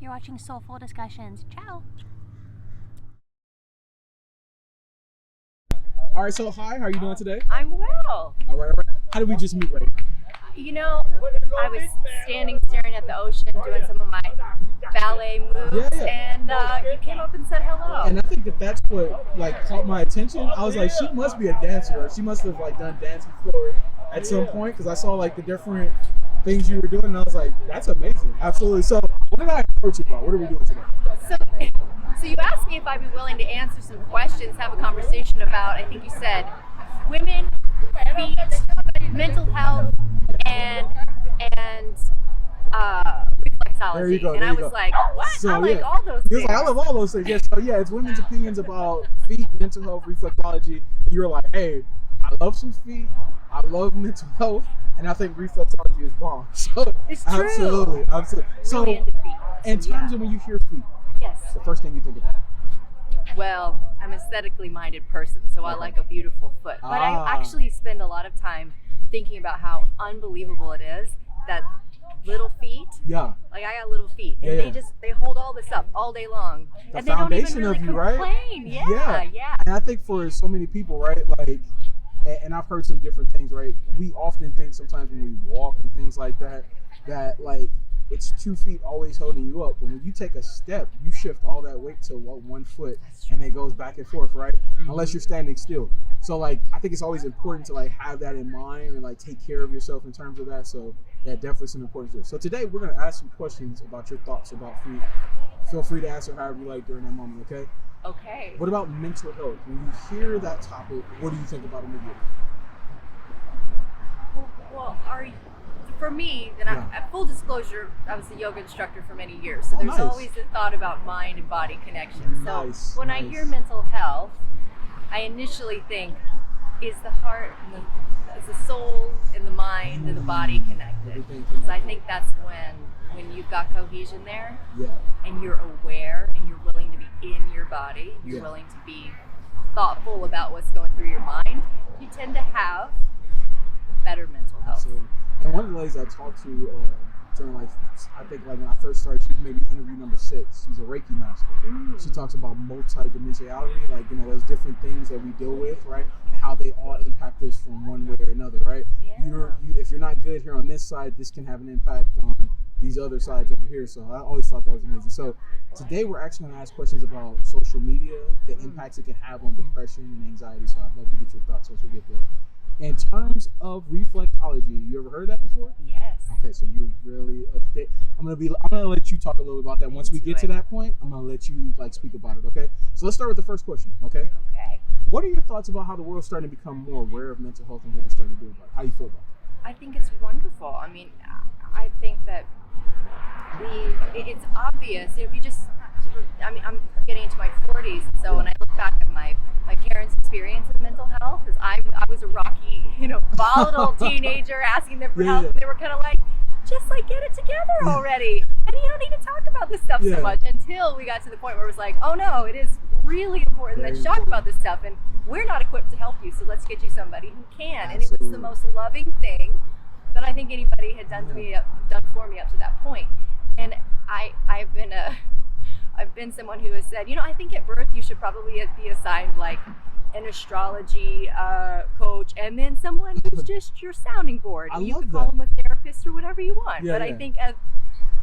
You're watching Soulful Discussions. Ciao. All right, so hi, how are you doing today? I'm well. All right. How did we just meet right now? You know, I was standing staring at the ocean doing some of my ballet moves, and you came up and said hello. And I think that's what like caught my attention. I was like, she must be a dancer. She must have like done dance before at some point because I saw like the different things you were doing, and I was like, that's amazing. Absolutely. So what did I approach you about? What are we doing today? So you asked me if I'd be willing to answer some questions, have a conversation about, I think you said, women, feet, mental health, and reflexology. There you go. And I was like, what? So, I like all those things. Like, I love all those things. Yeah, so yeah, it's women's opinions about feet, mental health, reflexology. And you were like, hey, I love some feet, I love mental health, and I think reflexology is bomb. So it's true. Absolutely. So really into feet. In terms of when you hear feet, yes, the first thing you think about? Well, I'm an aesthetically minded person, so I like a beautiful foot. But I actually spend a lot of time thinking about how unbelievable it is that little feet, like I got little feet, and they hold all this up all day long. The and they don't even foundation really of you, complain. right? Yeah. And I think for so many people, right, like, and I've heard some different things, right? We often think sometimes when we walk and things like that, that like it's 2 feet always holding you up. But when you take a step, you shift all that weight to 1 foot, and it goes back and forth, right? Mm-hmm. Unless you're standing still. So like, I think it's always important to like have that in mind and like take care of yourself in terms of that. So yeah, definitely some importance there. So today we're gonna ask some questions about your thoughts about feet. Feel free to answer however you like during that moment, okay? Okay. What about mental health? When you hear that topic, what do you think about immediately? Well, for me, and full disclosure, I was a yoga instructor for many years, so there's always a thought about mind and body connection. So when I hear mental health, I initially think, is the heart, is the soul, and the mind, and the body connected? Because I think that's when you've got cohesion there, and you're aware, and you're willing to be in your body, you're willing to be thoughtful about what's going through your mind, you tend to have better mental health. Absolutely. And one of the ladies I talked to during like, I think like when I first started, she was maybe interview number 6. She's a Reiki master. She talks about multi-dimensionality, like, you know, there's different things that we deal with, right? And how they all impact us from one way or another, right? Yeah. If you're not good here on this side, this can have an impact on these other sides over here. So I always thought that was amazing. So today we're actually going to ask questions about social media, the impacts it can have on depression and anxiety. So I'd love to get your thoughts once we get there. In terms of reflexology, you ever heard of that before? Yes. Okay, so you're really up to date. I'm gonna let you talk a little bit about that. Once we get to that point, I'm gonna let you like speak about it. Okay. So let's start with the first question. Okay. Okay. What are your thoughts about how the world's starting to become more aware of mental health and what we're starting to do about it? How do you feel about that? I think it's wonderful. I mean, I think that it's obvious. If you just, I mean, I'm getting into my 40s, so when I look back at my parents' experience of mental health, is I was a rocky, volatile teenager asking them for help, and they were kind of like, just like get it together already, and you don't need to talk about this stuff so much, until we got to the point where it was like, oh no, it is really important. Let's talk about this stuff, and we're not equipped to help you, so let's get you somebody who can. And it was the most loving thing that I think anybody had done for me up to that point. And I've been someone who has said, I think at birth you should probably be assigned like an astrology coach, and then someone who's just your sounding board. You could call them a therapist or whatever you want. But I think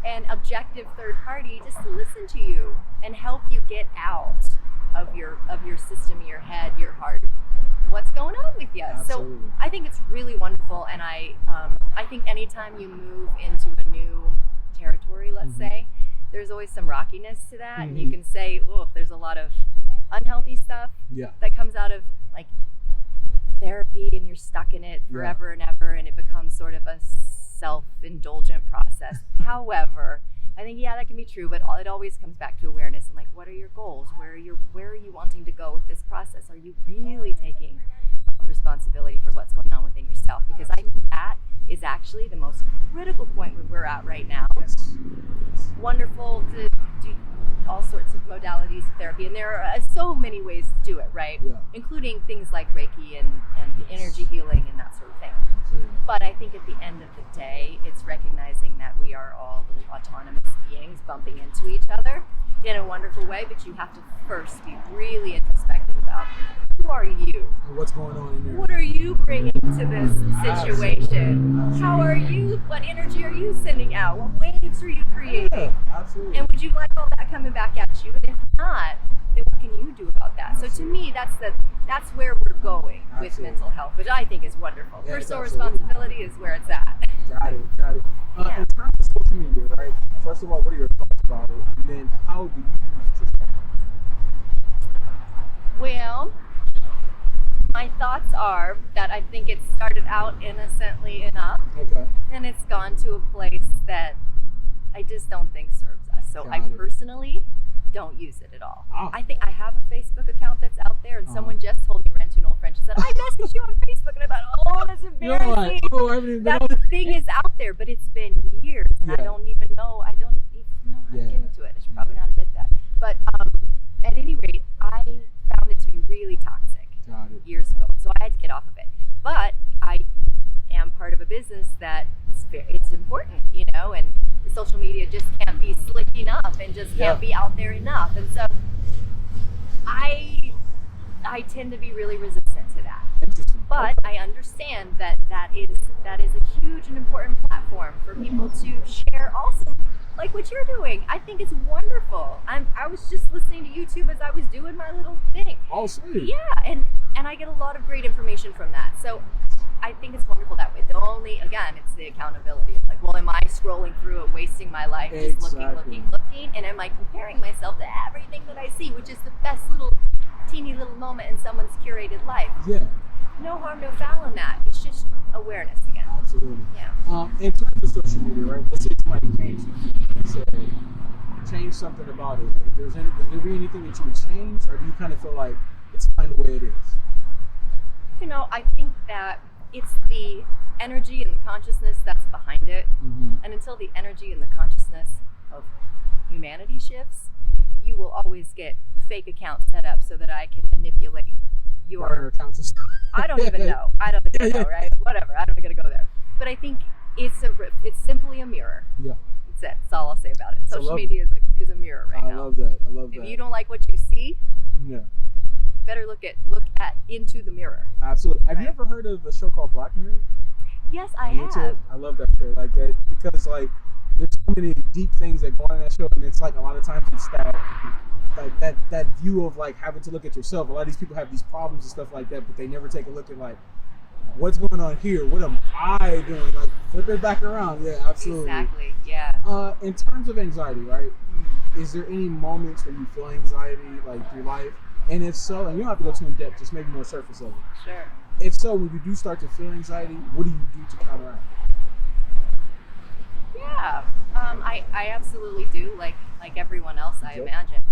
an objective third party just to listen to you and help you get out of your system, your head, your heart, what's going on with you. Absolutely. So I think it's really wonderful, and I think anytime you move into a new territory, let's say, there's always some rockiness to that, and you can say, oh, there's a lot of unhealthy stuff that comes out of like therapy, and you're stuck in it forever and ever, and it becomes sort of a self-indulgent process. However, I think that can be true, but it always comes back to awareness and like, what are your goals? Where are you wanting to go with this process? Are you really taking responsibility for what's going on within yourself? Because I think that is actually the most critical point where we're at right now. Wonderful to all sorts of modalities of therapy, and there are so many ways to do it, right? Yeah. Including things like Reiki and energy healing and that sort of thing. Absolutely. But I think at the end of the day, it's recognizing that we are all little autonomous beings bumping into each other in a wonderful way, but you have to first be really introspective about who are you? And what's going on in there? What are you bringing to this situation? How are you? What energy are you sending out? What waves are you creating? Yeah, absolutely. And would you like all that coming back at you? And if not, then what can you do about that? So to me, that's where we're going with Absolutely. mental health, which I think is wonderful. Yeah, it's Personal absolutely. responsibility is where it's at. Got it. Yeah. In terms of social media, right? First of all, what are your thoughts about it? And then how do you use it yourself? Well, my thoughts are that I think it started out innocently enough, Okay. and it's gone to a place that I just don't think serves us. So I Got it. personally don't use it at all. Ah. I think I have a Facebook account that's out there, and Uh-huh. someone just told me, ran to an old friend, she said, I messaged you on Facebook, and I thought, oh, that's You're embarrassing. like, oh, I haven't even been That on it. thing is out there, but it's been years, and Yeah. I don't even know how to get into it. I should probably not admit that. But at any rate, I found it to be really toxic Got it. years ago, so I had to get off of it. But I am part of a business that it's important, and the social media just can't be slick enough and just can't be out there enough. And so I tend to be really resistant to that. Interesting. But I understand that is a huge and important platform for people to share also, like what you're doing. I think it's wonderful. I was just listening to YouTube as I was doing my little thing. Oh, sweet. Yeah, and I get a lot of great information from that. So I think it's wonderful that way. Again, it's the accountability. Like, well, am I scrolling through and wasting my life just looking? And am I comparing myself to everything that I see, which is the best little teeny little moment in someone's curated life? Yeah, No harm, no foul in that. It's just awareness again. absolutely. Yeah. In terms of social media, right? Let's say somebody came to you and said, change something about it. Like, would there be anything that you would change, or do you kind of feel like it's fine the way it is? I think that it's the energy and the consciousness that's behind it. Mm-hmm. And until the energy and the consciousness of humanity shifts, you will always get fake accounts set up so that I can manipulate Burner your. accounts and stuff. I don't even know. I don't even know, right? Whatever. I'm not going to go there. But I think it's simply a mirror. Yeah. That's it. That's all I'll say about it. I Social love media is a mirror right I now. love that. I love that. If you don't like what you see, Yeah. better look at into the mirror. Absolutely. Have you Right. ever heard of a show called Black Mirror? Yes, I On YouTube? have. I love that show like that because there's so many deep things that go on in that show, and it's like a lot of times it's that view of like having to look at yourself. A lot of these people have these problems and stuff like that, but they never take a look at like what's going on here. What am I doing? Like flip it back around. Yeah, absolutely. Exactly. Yeah. In terms of anxiety, right? Is there any moments where you feel anxiety like through life? And if so, and you don't have to go too in depth, just maybe more surface level. Sure. If so, when you do start to feel anxiety, what do you do to counteract? Yeah. I absolutely do, like everyone else, I Yep. imagine.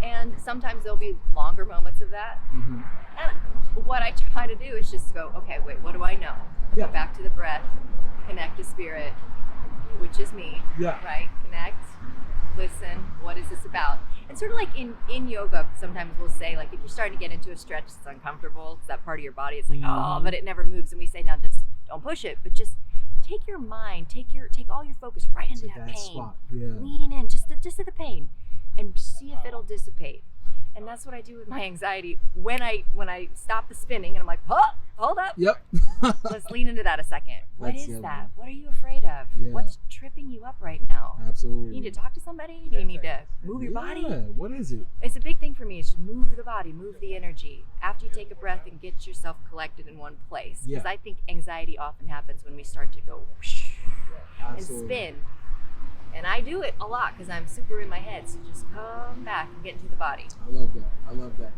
And sometimes there'll be longer moments of that. Mm-hmm. And what I try to do is just go, okay, wait, what do I know? Yeah. Go back to the breath, connect to spirit, which is me. Yeah. Right? Connect, listen, what is this about? And sort of like in yoga, sometimes we'll say, like, if you're starting to get into a stretch that's uncomfortable, it's that part of your body, it's like, oh, but it never moves. And we say, now just don't push it, but just take your mind, take all your focus right into that pain. Spot. Yeah. Lean in just to the pain and see if it'll dissipate. And that's what I do with my anxiety when I stop the spinning and I'm like, oh, hold up. Yep. Let's lean into that a second. What That's is it. that? What are you afraid of? Yeah. What's tripping you up right now? Absolutely. You need to talk to somebody? Do you need to move your body? Yeah. What is it? It's a big thing for me. Is just move the body, move the energy. After you take a breath and get yourself collected in one place. Because Yeah. I think anxiety often happens when we start to go whoosh and Absolutely. spin. And I do it a lot because I'm super in my head. So just come back and get into the body. I love that.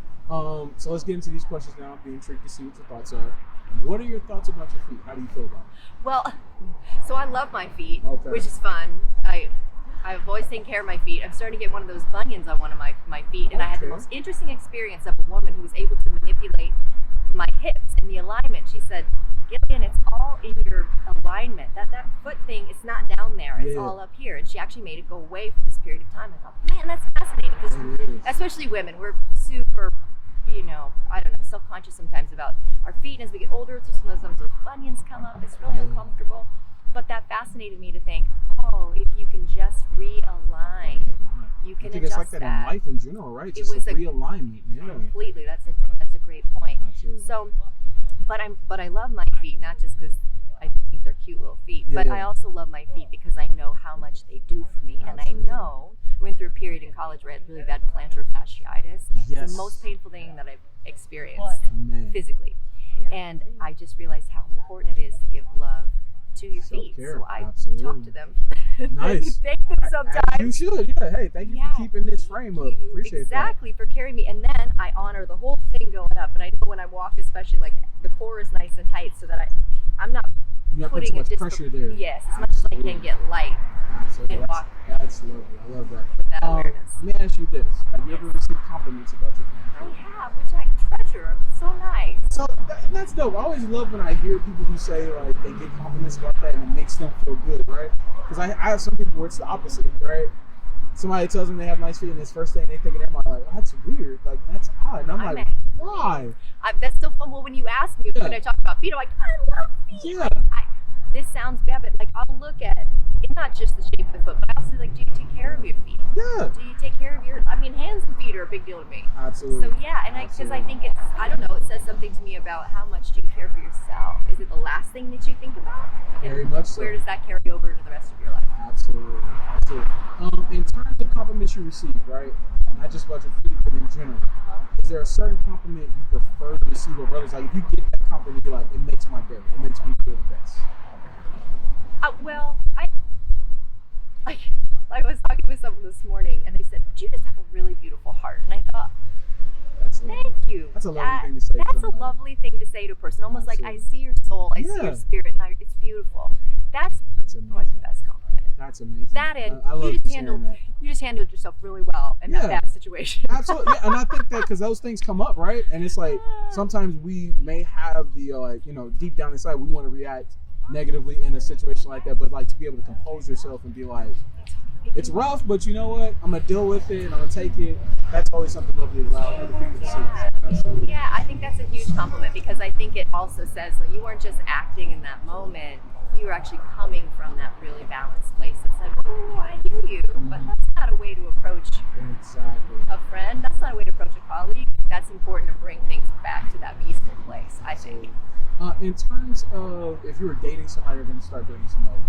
So let's get into these questions now. I'll be intrigued to see what your thoughts are. What are your thoughts about your feet? How do you feel about it? Well, so I love my feet, Okay. which is fun. I've always taken care of my feet. I'm starting to get one of those bunions on one of my feet, and I had the Okay. most interesting experience of a woman who was able to manipulate my hips and the alignment. She said, Gillian, it's all in your alignment. That foot thing, it's not down there. It's all up here. And she actually made it go away for this period of time. I thought, man, that's fascinating. Because especially women, we're super, I don't know, self-conscious sometimes about our feet. And as we get older, sometimes those bunions come up. It's really uncomfortable. But that fascinated me to think, if you can just realign, you can adjust that. I think it's like that in life in general, right? Just like realignment. Yeah. Completely. That's a great point. Absolutely. So, but I love my feet, not just because I think they're cute little feet, but I also love my feet because I know how much they do for me. Absolutely. And I know, I went through a period in college where I had really bad plantar fasciitis. Yes. It's the most painful thing that I've experienced physically. And I just realized how important it is to give love to your feet. So I talk to them. Nice. Thank them sometimes. You should. Yeah. Hey, thank you for keeping this frame up. Appreciate exactly for carrying me. And then I honor the whole thing going up. And I know when I walk, especially, like the core is nice and tight, so that I'm not putting too much pressure there. Yes, as much as I can get light. Absolutely. And walk. That's lovely. I love that. With that awareness. Let me ask you this: have you ever received compliments about your family? I have, which I treasure. It's so nice. So that's dope. I always love when I hear people who say like they get compliments about that and it makes them feel good, right? Because I have some people where it's the opposite, right? Somebody tells them they have nice feet and it's first thing they think in their mind, like, that's weird, like that's odd. And I'm like, why? That's so fun. Well, when you ask me when I talk about feet, I'm like, I love feet. Yeah. This sounds bad, but like I'll look at it's not just the shape of the foot, but I also like, do you take care of your feet? Yeah. Do you take care of your? I mean, hands and feet are a big deal to me. Absolutely. So yeah, and because I think it's, I don't know, it says something to me about how much do you care for yourself. Is it the last thing that you think about? Very much so. Where does that carry over into the rest of your life? Absolutely. In terms of compliments you receive, right? Not just about your feet, but in general. Is there a certain compliment you prefer to receive over others? Like if you get that compliment, you're like, it makes my day. It makes me feel the best. Well, I was talking with someone this morning, and they said, "But you just have a really beautiful heart." And I thought, "Thank you." That's a lovely thing to say. That's a lovely thing to say to a person. Almost like I see your soul, I see your spirit, and it's beautiful. That's always the best compliment. That's amazing. That and I love you just handled yourself really well in that bad situation. Absolutely, yeah, and I think that because those things come up, right? And it's like sometimes we may have the deep down inside we want to react negatively in a situation like that, but like to be able to compose yourself and be like, it's rough, but you know what? I'm gonna deal with it and I'm gonna take it. That's always something lovely to allow other people to see. Yeah, I think that's a huge compliment because I think it also says that you weren't just acting in that moment. You were actually coming from that really balanced place that said, "Oh, I hear you," but that's not a way to approach a friend. That's not a way to approach a colleague. That's important to bring things back to that peaceful place, I think. In terms of if you were dating somebody or going to start dating somebody,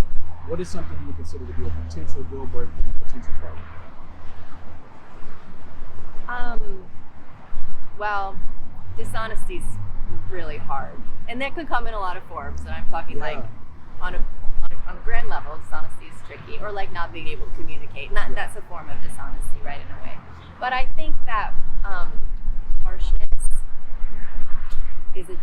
what is something you would consider to be a potential deal breaker in a potential partner? Well, dishonesty's really hard, and that could come in a lot of forms. And I'm talking like on a grand level, dishonesty is tricky, or like not being able to communicate. That's a form of dishonesty, right, in a way. But I think that harshness is a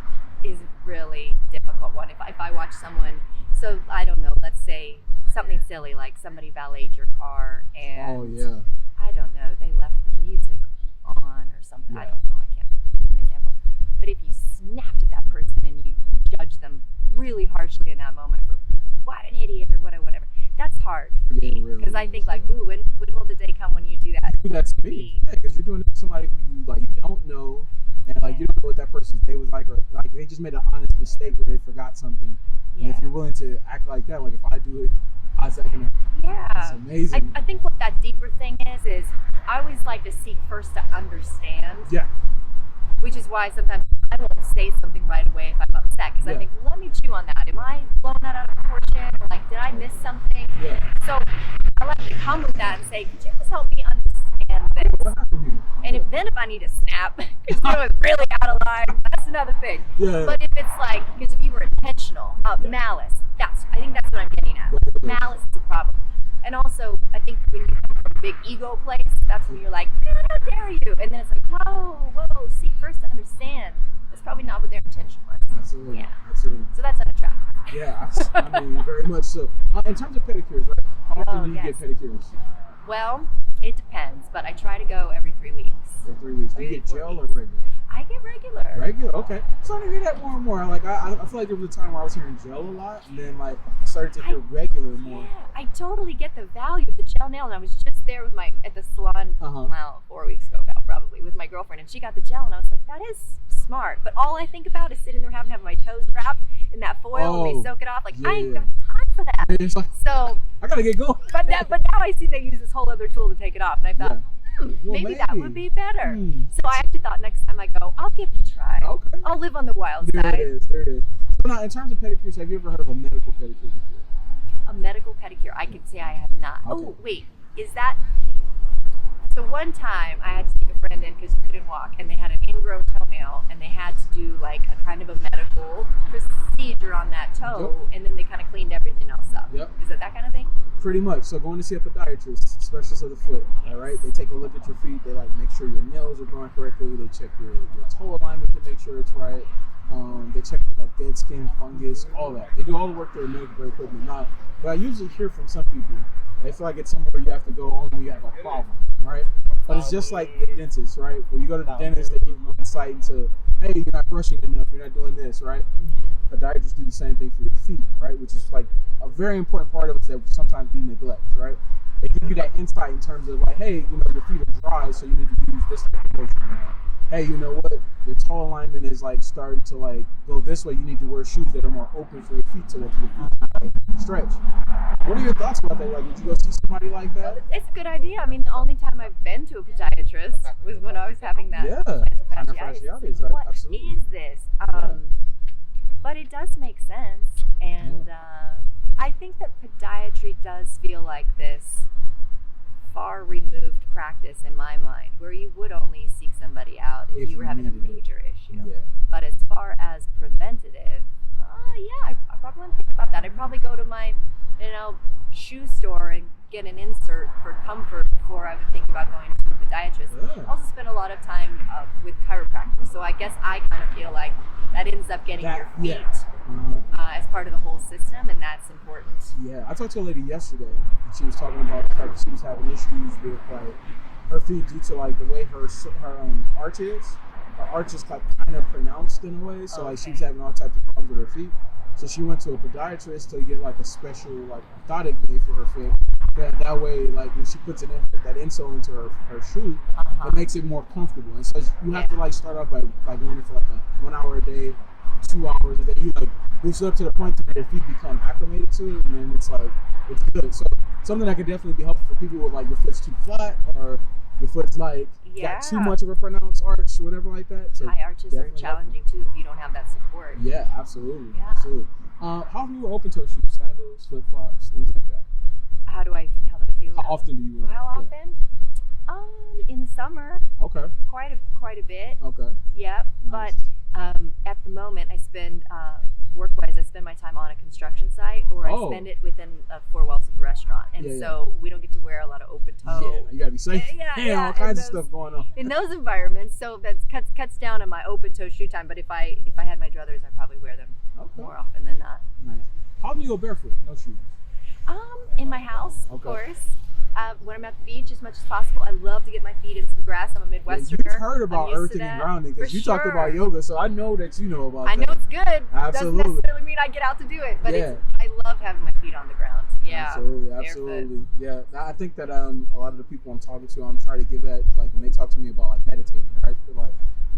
really difficult one. If I watch someone, so I don't know, let's say something silly like somebody valeted your car and I don't know, they left the music on or something. I don't know, I can't think of an example. But if you snapped at that person and you judge them really harshly in that moment for what an idiot or whatever, that's hard for me because I think like, ooh, when will the day come when you do that? That's me. Yeah, because you're doing it to somebody who you don't know. And like you don't know what that person's day was like, or like they just made an honest mistake where they forgot something. Yeah. And if you're willing to act like that, like if I do it, how's that gonna? Yeah, it's amazing. I think what that deeper thing is I always like to seek first to understand. Yeah. Which is why sometimes I won't say something right away if I'm upset because I think, well, let me chew on that. Am I blowing that out of proportion? Or like, did I miss something? Yeah. So I like to come with that and say, could you just help me understand this? What happened here? And if you need to snap because you was really out of line, that's another thing. Yeah. But if it's like, because if you were intentional, malice, I think that's what I'm getting at. Malice is a problem. And also, I think when you come from a big ego place, that's when you're like, how dare you? And then it's like, whoa, seek first to understand. That's probably not what their intention was. Absolutely. Yeah. Absolutely. So that's unattractive. Yeah, I mean, very much so. In terms of pedicures, right? How often do you get pedicures? Well, it depends, but I try to go every 3 weeks. Every 3 weeks. Do you get gel or regular? I get regular. Regular, okay. Starting to hear that more and more. Like I feel like there was a time where I was hearing gel a lot, and then like I started to hear regular more. Yeah, I totally get the value of the gel nail, and I was just there with at the salon, well, 4 weeks ago now probably, with my girlfriend, and she got the gel, and I was like, that is smart. But all I think about is sitting there having to have my toes wrapped in that foil and they soak it off. Like, I ain't got time for that. It's like, So I gotta get going. But now I see they use this whole other tool to take it off, and I thought, maybe that would be better. So I actually thought next time I go, I'll give it a try. Okay. I'll live on the wild side. There it is. So now, in terms of pedicures, have you ever heard of a medical pedicure before? A medical pedicure? I could say I have not. Okay. Oh, wait. Is that... So one time I had to take a friend in because she couldn't walk, and they had an ingrown toenail, and they had to do like a kind of a medical procedure on that toe, and then they kind of cleaned everything else up. Is it that kind of thing? Pretty much. So going to see a podiatrist, specialist of the foot, all right? They take a look at your feet. They like make sure your nails are growing correctly. They check your toe alignment to make sure it's right. They check for like dead skin, fungus, all that. They do all the work through medical grade equipment. Not, but I usually hear from some people, they feel like it's somewhere you have to go only when you have a problem, right? But it's just like the dentist, right? When you go to the dentist, they give you insight into, hey, you're not brushing enough, you're not doing this, right? Podiatrists do the same thing for your feet, right? Which is like a very important part of it that sometimes we neglect, right? They give you that insight in terms of like, hey, you know, your feet are dry, so you need to use this type of motion now. Hey, you know what? Your toe alignment is like starting to like go this way. You need to wear shoes that are more open for your feet so that your feet can like, stretch. What are your thoughts about that? Like, would you go see somebody like that? It's a good idea. I mean, the only time I've been to a podiatrist was when I was having that plantar fasciitis. Like, what absolutely. is this? But it does make sense, and I think that podiatry does feel like this far removed practice in my mind, where you would only seek somebody out if you were having a major issue. But as far as preventative, I probably wouldn't think about that. I'd probably go to my, shoe store and get an insert for comfort before I would think about going to a podiatrist. I also spend a lot of time with chiropractors, so I guess I kind of feel like that ends up getting your feet as part of the whole system, and that's important. Yeah, I talked to a lady yesterday, and she was talking about the fact that she was having issues with like her feet due to like the way her arch is. Her arch is like kind of pronounced in a way, so like she was having all types of problems with her feet. So she went to a podiatrist to get like a special like orthotic made for her foot. That way, like when she puts that insole into her shoe, it makes it more comfortable. And so you have to like start off by learning for like 1 hour a day, 2 hours a day. You like boost it up to the point where your feet become acclimated to it, and then it's like it's good. So something that could definitely be helpful for people with like your foot's too flat or your foot's like got too much of a pronounced arch or whatever like that. So high arches are challenging too if you don't have that support. Yeah, absolutely. Absolutely. How often you were open toe shoes, sandals, flip flops, things like that? How do I feel? How often do you wear? How often? In the summer. Okay. Quite a bit. Okay. Yeah, nice. But at the moment I spend work-wise, I spend my time on a construction site, or I spend it within 4 walls of a restaurant, and so we don't get to wear a lot of open toe. You gotta be safe. All kinds of stuff going on in those environments. So that cuts down on my open toe shoe time. But if I had my druthers, I'd probably wear them more often than not. Nice. How do you go barefoot? No shoes. In my house, of course. When I'm at the beach, as much as possible. I love to get my feet in some grass. I'm a Midwesterner. You've heard about earthing and grounding because you talked about yoga, so I know that you know about that. I know it's good. Absolutely. Doesn't necessarily mean I get out to do it, but I love having my feet on the ground. Yeah. Absolutely. Yeah. I think that a lot of the people I'm talking to, I'm trying to give that, like when they talk to me about like meditating, right? They're like,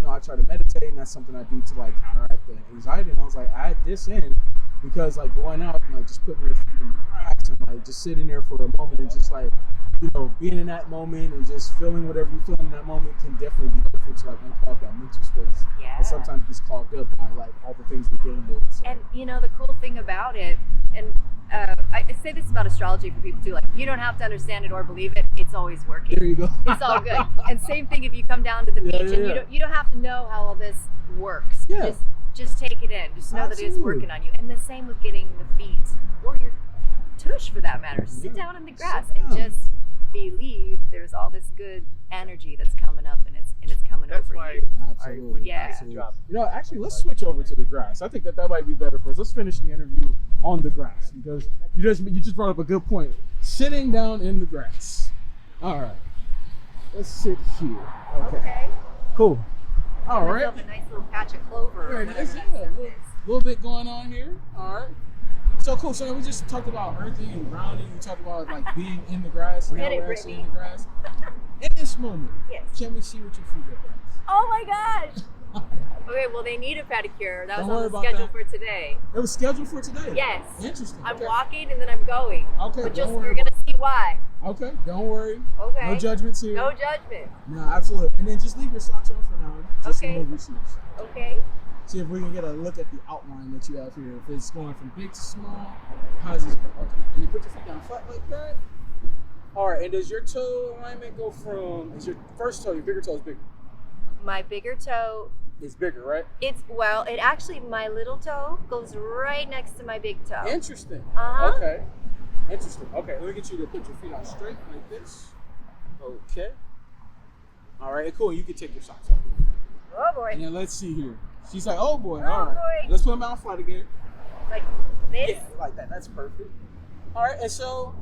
I try to meditate, and that's something I do to like counteract the anxiety. And I was like, I had this in because like going out and like just putting your feet in the grass and like just sitting there for a moment and just like, being in that moment and just feeling whatever you feel in that moment can definitely be helpful to like unclog that mental space. Yeah. And sometimes it gets clogged up by like all the things we're dealing with. So. And the cool thing about it, and I say this about astrology for people too, like you don't have to understand it or believe it, it's always working. There you go. It's all good. And same thing if you come down to the beach and you don't have to know how all this works. Yeah. Just take it in. Just know that it's working on you. And the same with getting the feet or your tush for that matter. Sit down in the grass and just believe there's all this good energy that's coming up and it's coming over you. Absolutely. Actually, let's switch over to the grass. I think that might be better for us. Let's finish the interview on the grass because you just brought up a good point. Sitting down in the grass. All right. Let's sit here. Okay. Cool. All Give right. myself a nice little patch of clover. There Or it whatever is. that Yeah, stuff a is. little bit going on here. All right. So cool. So we just talked about earthing and grounding. We talked about like being in the grass. Now Get it, we're actually in Brittany. the grass. In this moment, Yes. can we see what your feet look like? Oh my gosh. Okay, well they need a pedicure. That Don't was worry on the about schedule that. for today. It was scheduled for today. Yes. Interesting. I'm Okay. walking and then I'm going. Okay, But don't just worry you're gonna see why. Okay. Don't worry. Okay. No judgments here. No judgment. No, absolutely. And then just leave your socks on for now. Just Okay. remove your shoes. Okay. See if we can get a look at the outline that you have here. If it's going from big to small, how does this go? Okay. And you put your feet down flat like that. All right. And does your toe alignment go from? Is your first toe, your bigger toe is bigger? My bigger toe, It's bigger, right? it actually, my little toe goes right next to my big toe. Interesting. Uh-huh. Okay. Interesting. Okay. Let me get you to put your feet out straight like this. Okay. All right. Cool. You can take your socks off. Oh boy. And then let's see here. She's like, oh boy. Oh, All right. boy. Let's put them out flat again. Like this? Yeah, like that. That's perfect. All right, and so,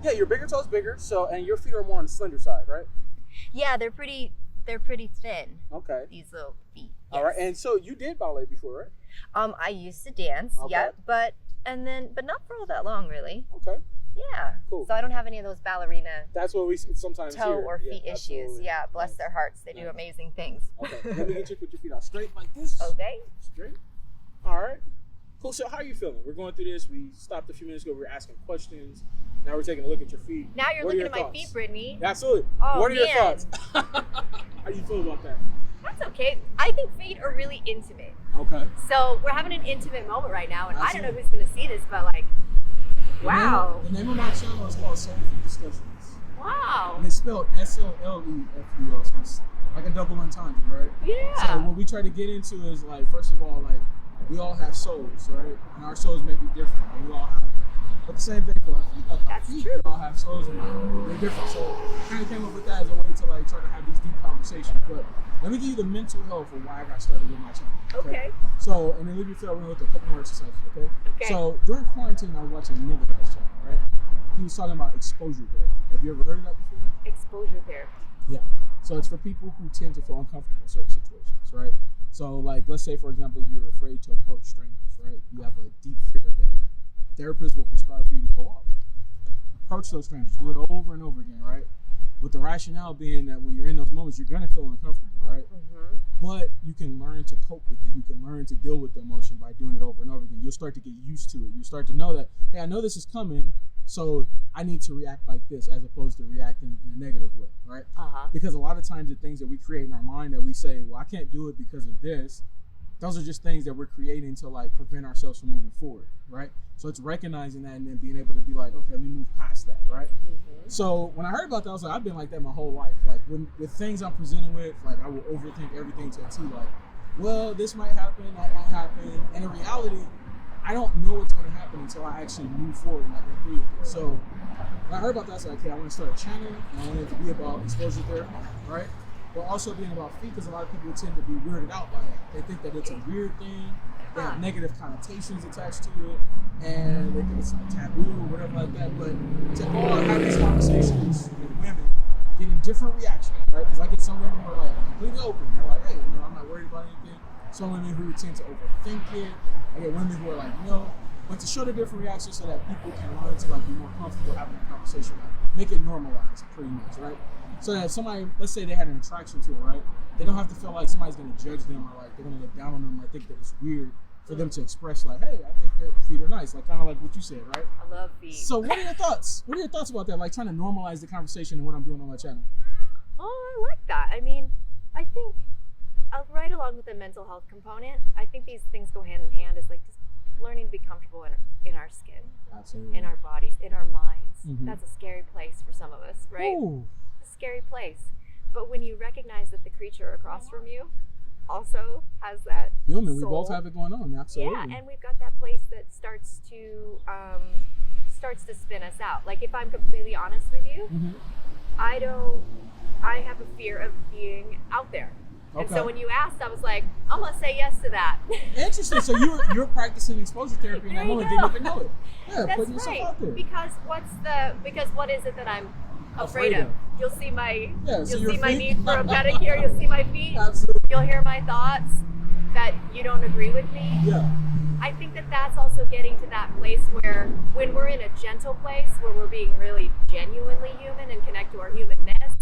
yeah, your bigger toe's bigger. So, and your feet are more on the slender side, right? Yeah, they're pretty thin. Okay. These little feet. All right, yes. and so you did ballet before, right? I used to dance, Okay. yeah, but not for all that long, really. Okay. Yeah. Cool. So I don't have any of those ballerina That's what we sometimes toe hear. or feet Yeah, issues. absolutely. Yeah, bless Nice. their hearts. They do Nice. amazing things. Okay. Let me get you to put your feet out straight like this. Okay. Straight. All right. Cool. So, how are you feeling? We're going through this. We stopped a few minutes ago. We were asking questions. Now we're taking a look at your feet. Now you're What are looking your at my thoughts? feet, Brittany. Absolutely. Oh, What are your man. thoughts? How do you feel about that? That's okay. I think feet are really intimate. Okay. So we're having an intimate moment right now, and I don't know Absolutely. who's going to see this, but like, wow. The name of my channel is called Soleful Discussions. Wow. And it's spelled SOLEFUL, so it's like a double entendre, right? Yeah. So what we try to get into is like, first of all, like we all have souls, right? And our souls may be different. Like, we all have, but the same thing for our feet. Like our That's feet, true. We all have souls and they're different. So I kind of came up with that as a way to like try to have these deep conversations. But let me give you the mental health of why I got started with my channel. Okay. So, and then leave you feel we're gonna look at a couple more exercises, okay? Okay. So during quarantine, I was watching another guy's channel, right? He was talking about exposure therapy. Have you ever heard of that before? Exposure therapy. Yeah. So it's for people who tend to feel uncomfortable in certain situations, right? So like, let's say for example, you're afraid to approach strangers, right? You have a deep fear of that. Therapists will prescribe for you to go out, approach those strangers, do it over and over again, right? With the rationale being that when you're in those moments, you're gonna feel uncomfortable, right? Mm-hmm. But you can learn to cope with it. You can learn to deal with the emotion by doing it over and over again. You'll start to get used to it. You'll start to know that, hey, I know this is coming, so I need to react like this as opposed to reacting in a negative way, right? Uh-huh. Because a lot of times the things that we create in our mind that we say, well, I can't do it because of this, those are just things that we're creating to like prevent ourselves from moving forward, right? So it's recognizing that and then being able to be like, okay, let me move past that, right? Mm-hmm. So when I heard about that, I was like, I've been like that my whole life. Like with things I'm presented with, like I will overthink everything to a T. Like, well, this might happen, that might happen, and in reality, I don't know what's going to happen until I actually move forward and I go through with it. So when I heard about that, I was like, okay, I want to start a channel, and I want it to be about exposure therapy, right? But also being about feet, because a lot of people tend to be weirded out by it. They think that it's a weird thing. They have negative connotations attached to it, and they think it's like taboo or whatever like that. But to go and have these conversations with women, getting different reactions, right? Because I get some women who are like completely open. They're like, hey, I'm not worried about anything. Some women who tend to overthink it. I get women who are like, no. But to show the different reactions so that people can learn to like be more comfortable having a conversation, like make it normalized, pretty much, right? So that somebody, let's say they had an attraction to it, right? They don't have to feel like somebody's gonna judge them or like they're gonna look down on them or think that it's weird for them to express like, hey, I think their feet are nice, like kind of like what you said, right? I love feet. So what are your thoughts? What are your thoughts about that? Like trying to normalize the conversation and what I'm doing on my channel. Oh, I like that. I mean, I think right along with the mental health component, I think these things go hand in hand. Is like just learning to be comfortable in our skin, Absolutely. in our bodies, in our minds. Mhm. That's a scary place for some of us, right? Ooh. It's a scary place. But when you recognize that the creature across from you also has that Human, we soul, both have it going on, absolutely. yeah, and we've got that place that starts to spin us out. Like if I'm completely honest with you, Mhm. I have a fear of being out there. And Okay. so when you asked, I was like, I'm gonna say yes to that. Interesting. So you're practicing exposure therapy in that There you moment, go. didn't even know it. Yeah, That's putting yourself right. out there. Because what is it that I'm afraid Afraid of? of. You'll see my Yeah, so you'll your see my feet? need for a pedicure, you'll see my feet. Absolutely. you'll hear my thoughts that you don't agree with me. Yeah. I think that that's also getting to that place where when we're in a gentle place where we're being really genuinely human and connect to our humanness,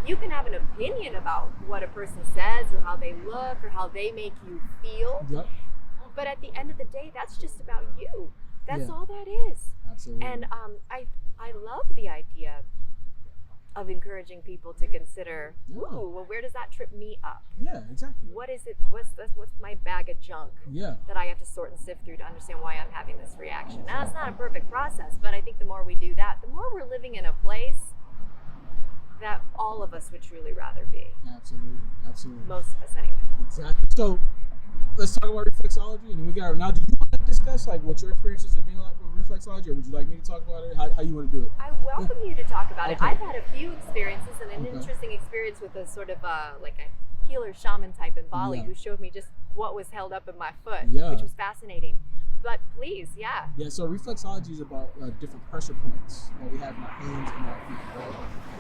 you can have an opinion about what a person says or how they look or how they make you feel. Yep. But at the end of the day, that's just about you. That's Yeah. all that is. Absolutely. And I love the idea of encouraging people to consider, Yeah. ooh, well, where does that trip me up? Yeah, exactly. What is it? What's my bag of junk Yeah. that I have to sort and sift through to understand why I'm having this reaction? Now, it's not a perfect process, but I think the more we do that, the more we're living in a place that all of us would truly rather be. Absolutely. Absolutely. Most of us, anyway. Exactly. So let's talk about reflexology, and then we got. Now, do you want to discuss like what your experiences have been like with reflexology, or would you like me to talk about it? How you want to do it? I welcome you to talk about it. Okay. I've had a few experiences and an Okay. interesting experience with a sort of like a healer shaman type in Bali Yeah. who showed me just what was held up in my foot, Yeah. which was fascinating. But please, yeah. Yeah, so reflexology is about different pressure points that we have in our hands and our feet, right?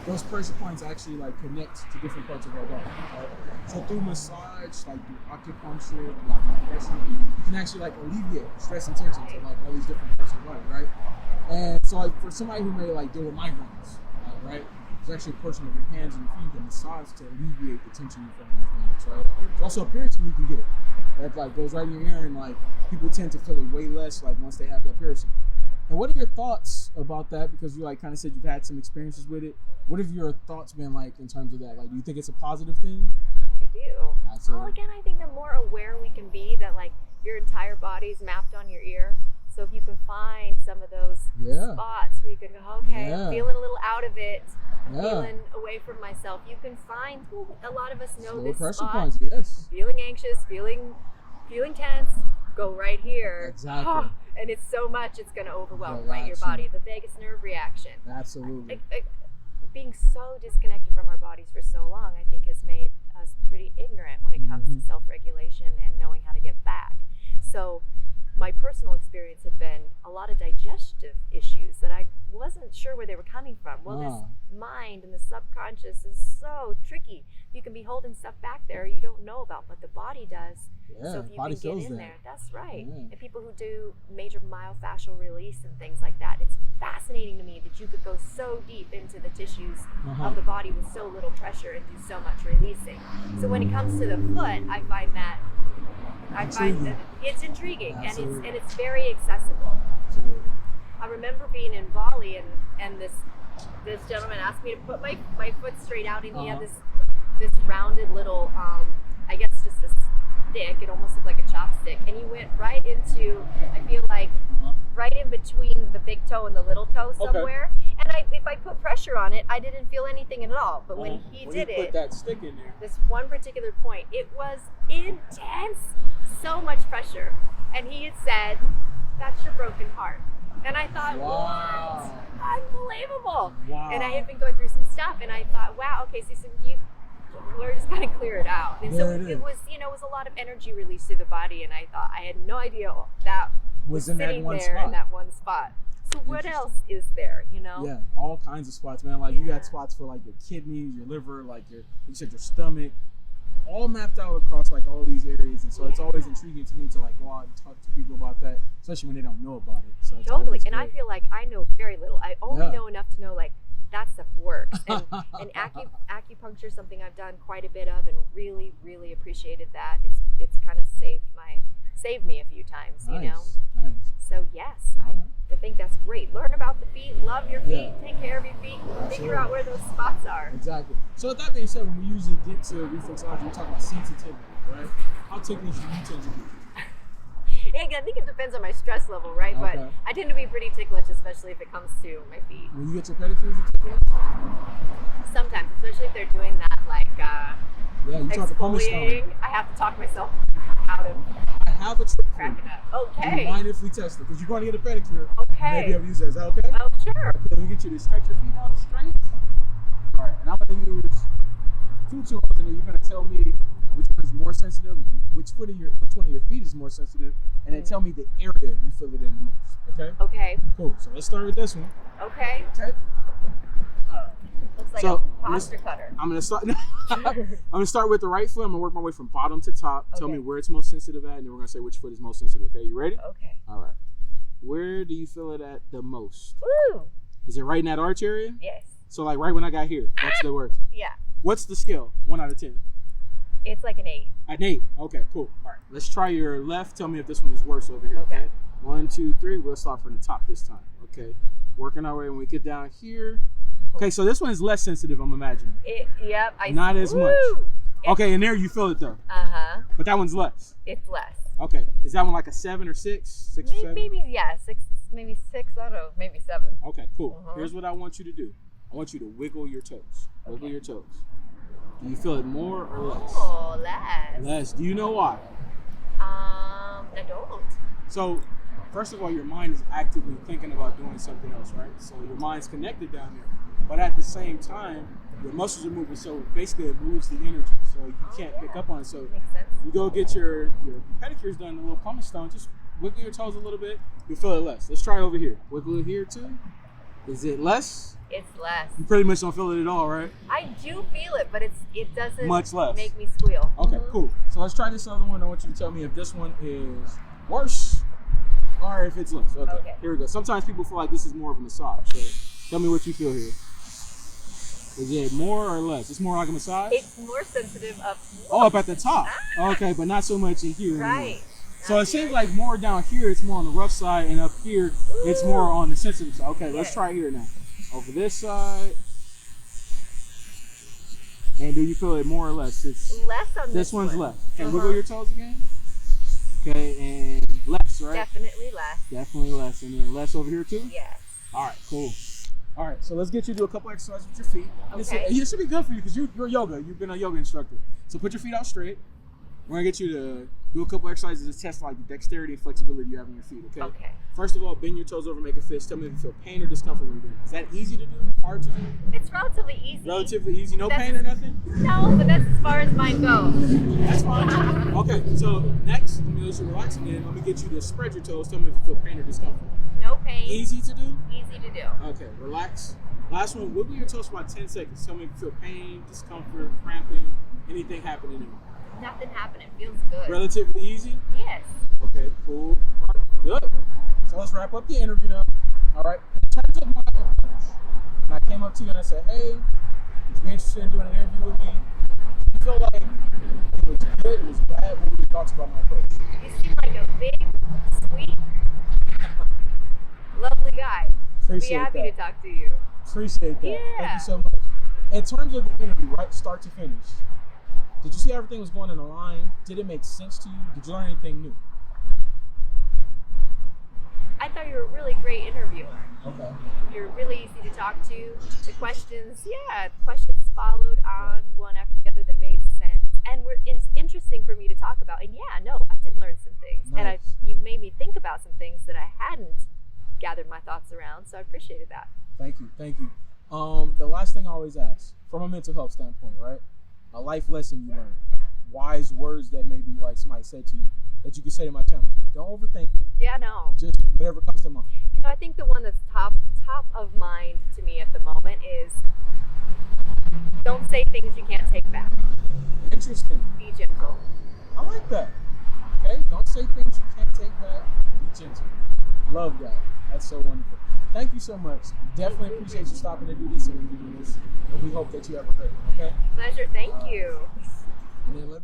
Those pressure points actually like connect to different parts of our body, right? So through massage, like through acupuncture, through acupressure, you can actually like alleviate stress and tension to like all these different parts of the body, right? And so like for somebody who may like deal with migraines, right? There's actually a portion of your hands and your feet that massage to alleviate the tension you feel in your hands, right? There's also a piercing you can get that like goes right in your ear, and like people tend to feel it way less like once they have that piercing. And what are your thoughts about that? Because you like kind of said you've had some experiences with it. What have your thoughts been like in terms of that? Like, do you think it's a positive thing? I do. Absolutely. Well, again, I think the more aware we can be that like your entire body's mapped on your ear. So if you can find some of those Yeah. spots where you can go, okay, Yeah. I'm feeling a little out of it, Yeah. feeling away from myself. You can find, a lot of us know Slow this pressure spot. points, yes. Feeling anxious, feeling tense, go right here. Exactly. And it's so much, it's going to overwhelm Relax right your body. The vagus nerve reaction. Absolutely. Being so disconnected from our bodies for so long, I think, has made us pretty ignorant when it comes to self-regulation and knowing how to get back. So my personal experience had been a lot of digestive issues that I wasn't sure where they were coming from. Well, this mind and the subconscious is so tricky. You can be holding stuff back there you don't know about, but the body does. Yeah, So if you body can get feels in that. there, that's right. Yeah. And people who do major myofascial release and things like that, it's fascinating to me that you could go so deep into the tissues of the body with so little pressure and do so much releasing. So when it comes to the foot, I find that it's intriguing Absolutely. and it's very accessible. Absolutely. I remember being in Bali and this gentleman asked me to put my foot straight out, and he had this rounded little I guess just a stick. It almost looked like a chopstick, and he went right into, I feel like right in between the big toe and the little toe somewhere. And if I put pressure on it, I didn't feel anything at all. But when he did put that stick in there, this one particular point, it was intense, so much pressure. And he had said, "That's your broken heart." And I thought, Wow. what? Unbelievable. Wow. And I had been going through some stuff, and I thought, wow, okay, so we're just gonna clear it out. And so it was, it was a lot of energy released through the body, and I thought, I had no idea that was in that sitting one there spot. in that one spot. So what else is there, Yeah, all kinds of spots, man. Like you got spots for like your kidneys, your liver, like you said, your stomach, all mapped out across like all these areas. And so it's always intriguing to me to like go out and talk to people about that, especially when they don't know about it. So it's Totally. always And I good. feel like I know very little. I only know enough to know like that stuff works. And acupuncture is something I've done quite a bit of and really, really appreciated that. It's kind of saved me a few times, Nice. So yes, I think that's great. Learn about the feet, love your feet, take care of your feet, figure out where those spots are. Exactly. So with that being said, when we usually get to reflexology, we talk about sensitivity, right? How ticklish do you tend to be? I think it depends on my stress level, right? Okay. But I tend to be pretty ticklish, especially if it comes to my feet. When you get your pedicures, you ticklish? Sometimes, especially if they're doing that, like you talk to pumice stone. exfoliating, I have to talk myself out of I have a trick for you. cracking up. Do you Okay. mind if we test it? Because you're going to get a pedicure. Okay. Maybe I'll use that. Is that okay? Oh, sure. Let me get you to stretch your feet out straight. All right, and I'm going to use two tools, and you're going to tell me which one is more sensitive, which one of your feet is more sensitive, and then tell me the area you feel it in the most. Okay? Okay. Cool. So let's start with this one. Okay. Okay. All right. Looks like So- a posture cutter. I'm gonna start. I'm gonna start with the right foot. I'm gonna work my way from bottom to top. Tell me where it's most sensitive at, and then we're gonna say which foot is most sensitive. Okay, you ready? Okay. All right. Where do you feel it at the most? Woo! Is it right in that arch area? Yes. So like right when I got here, that's the worst. Yeah. What's the scale? 1 out of 10. It's like an 8. An 8. Okay, cool. All right. Let's try your left. Tell me if this one is worse over here. Okay. 1, 2, 3. We'll start from the top this time. Okay. Working our way when we get down here. Okay, so this one is less sensitive, I'm imagining. Yep. Not as much. Okay, and there you feel it though. Uh-huh. But that one's less. It's less. Okay. Is that one like a 7 or 6? 6 or 7? Maybe, yeah. 6, maybe 6. I don't know. Maybe 7. Okay, cool. Here's what I want you to do. I want you to wiggle your toes. Wiggle your toes. Do you feel it more or less? Oh, less. Less. Do you know why? I don't. So, first of all, your mind is actively thinking about doing something else, right? So your mind's connected down there. But at the same time, your muscles are moving, so basically it moves the energy. So you can't pick up on it. So Makes sense. you go get your pedicures done, a little pumice stone, just wiggle your toes a little bit, you'll feel it less. Let's try over here. Wiggle it here too. Is it less? It's less. You pretty much don't feel it at all, right? I do feel it, but it doesn't Much less. make me squeal. Okay, cool. So let's try this other one. I want you to tell me if this one is worse or if it's less. Okay. Here we go. Sometimes people feel like this is more of a massage. So tell me what you feel here. Is it more or less? It's more like a massage? It's more sensitive up. Oh, up at the top. Okay, but not so much in here. Right. Anymore. So it seems like more down here, it's more on the rough side, and up here, it's more on the sensitive side. Okay, let's try here now. Over this side. And do you feel it more or less? It's less on this one's one. left. Okay, wiggle your toes again. Okay, and less, right? Definitely less. Definitely less. And then less over here too? Yes. All right, cool. All right, so let's get you to do a couple exercises with your feet. Okay. It should be good for you because you're yoga. You've been a yoga instructor. So put your feet out straight. We're going to get you to do a couple exercises to test like the dexterity and flexibility you have in your feet, okay? Okay. First of all, bend your toes over, make a fist. Tell me if you feel pain or discomfort when you're doing it. Is that easy to do? Hard to do? It's relatively easy. Relatively easy? No pain or nothing? No, but that's as far as mine goes. That's fine. Okay, so next, let me let you relax again. Let me get you to spread your toes. Tell me if you feel pain or discomfort. No pain. Easy to do? Easy to do. Okay, relax. Last one, wiggle your toes for about 10 seconds. Tell me if you feel pain, discomfort, cramping, anything happening there. Nothing happening. Feels good. Relatively easy? Yes. Okay, cool. All right, good. So let's wrap up the interview now. All right. In terms of my approach, when I came up to you and I said, hey, would you be interested in doing an interview with me? Do you feel like it was good, it was bad? What were your thoughts about my approach? You seem like a big, sweet, lovely guy. Appreciate Be happy that. to talk to you. Appreciate that. Yeah. Thank you so much. In terms of the interview, right, start to finish, did you see everything was going in a line? Did it make sense to you? Did you learn anything new? I thought you were a really great interviewer. Okay. You're really easy to talk to. The questions followed on one after the other that made sense. And it's interesting for me to talk about. And yeah, no, I did learn some things. Nice. And you made me think about some things that I hadn't gathered my thoughts around. So I appreciated that. Thank you. Thank you. The last thing I always ask, from a mental health standpoint, right? A life lesson you learn. Wise words that maybe like somebody said to you that you can say to my channel. Don't overthink it. Yeah, no. Just whatever comes to mind. You know, I think the one that's top of mind to me at the moment is don't say things you can't take back. Interesting. Be gentle. I like that. Okay, don't say things you can't take back. Be gentle. Love that. That's so wonderful. Thank you so much. Definitely appreciate you stopping to do this interview with us. And we hope that you have a great one, okay? Pleasure. Thank you. And then let